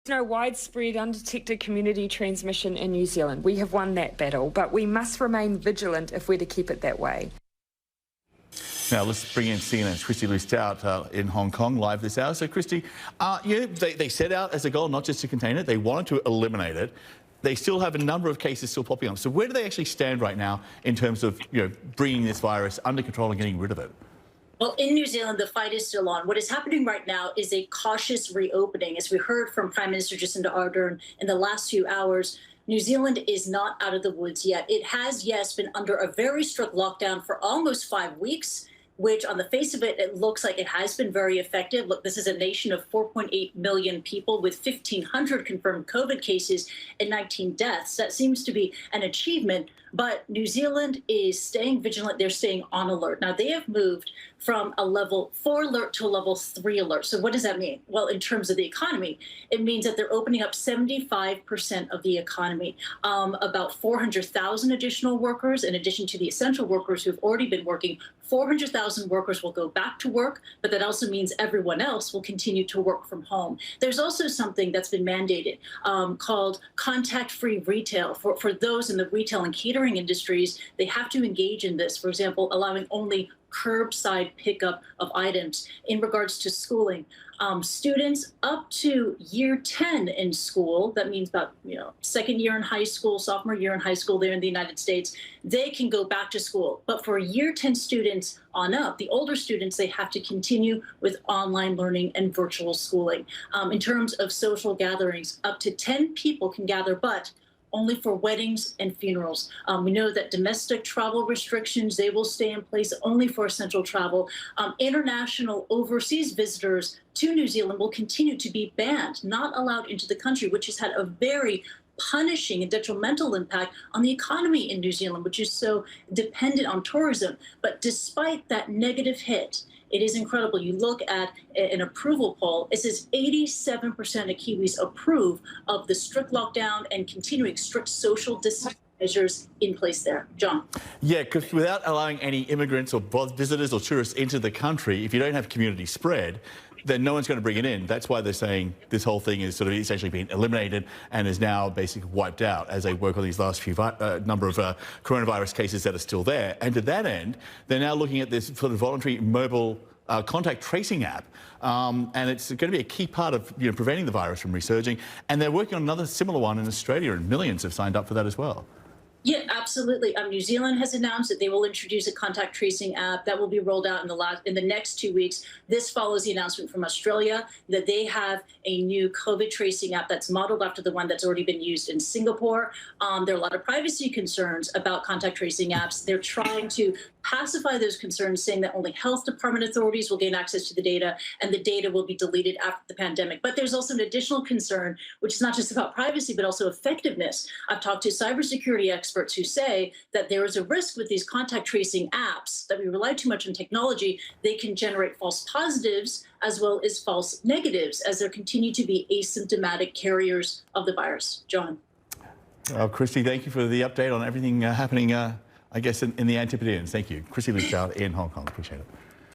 No widespread undetected community transmission in New Zealand. We have won that battle, but we must remain vigilant if we're to keep it that way. Now let's bring in CNN's Kristie Lu Stout in Hong Kong live this hour. So Kristie, they set out as a goal not just to contain it, they wanted to eliminate it. They still have a number of cases still popping up. So where do they actually stand right now in terms of bringing this virus under control and getting rid of it? Well, in New Zealand, the fight is still on. What is happening right now is a cautious reopening. As we heard from Prime Minister Jacinda Ardern in the last few hours, New Zealand is not out of the woods yet. It has, yes, been under a very strict lockdown for almost 5 weeks, which on the face of it, it looks like it has been very effective. Look, this is a nation of 4.8 million people with 1,500 confirmed COVID cases and 19 deaths. That seems to be an achievement, but New Zealand is staying vigilant. They're staying on alert. Now, they have moved from a level 4 alert to a level 3 alert. So what does that mean? Well, in terms of the economy, it means that they're opening up 75% of the economy. About 400,000 additional workers, in addition to the essential workers who've already been working. 400,000 workers will go back to work, but that also means everyone else will continue to work from home. There's also something that's been mandated called contact-free retail. For those in the retail and catering industries, they have to engage in this. For example, allowing only curbside pickup of items. In regards to schooling, students up to year 10 in school, that means about second year in high school, sophomore year in high school there in the United States, they can go back to school. But for year 10 students on up, the older students, they have to continue with online learning and virtual schooling. In terms of social gatherings, up to 10 people can gather, but only for weddings and funerals. We know that domestic travel restrictions, they will stay in place only for essential travel. International overseas visitors to New Zealand will continue to be banned, not allowed into the country, which has had a very punishing and detrimental impact on the economy in New Zealand, which is so dependent on tourism. But despite that negative hit, it is incredible. You look at an approval poll, it says 87% of Kiwis approve of the strict lockdown and continuing strict social distancing measures in place there. John? Yeah, because without allowing any immigrants or visitors or tourists into the country, if you don't have community spread, then no one's going to bring it in. That's why they're saying this whole thing is sort of essentially being eliminated and is now basically wiped out as they work on these last few number of coronavirus cases that are still there. And to that end, they're now looking at this sort of voluntary mobile contact tracing app, and it's going to be a key part of preventing the virus from resurging. And they're working on another similar one in Australia, and millions have signed up for that as well. Yeah, absolutely. New Zealand has announced that they will introduce a contact tracing app that will be rolled out in the next 2 weeks. This follows the announcement from Australia that they have a new COVID tracing app that's modeled after the one that's already been used in Singapore. There are a lot of privacy concerns about contact tracing apps. They're trying to pacify those concerns, saying that only health department authorities will gain access to the data and the data will be deleted after the pandemic. But there's also an additional concern, which is not just about privacy, but also effectiveness. I've talked to cybersecurity experts who say that there is a risk with these contact tracing apps that we rely too much on technology. They can generate false positives as well as false negatives as there continue to be asymptomatic carriers of the virus. John? Well, Kristie, thank you for the update on everything happening, I guess, in the Antipodeans. Thank you. Kristie Lu Stout in Hong Kong. Appreciate it.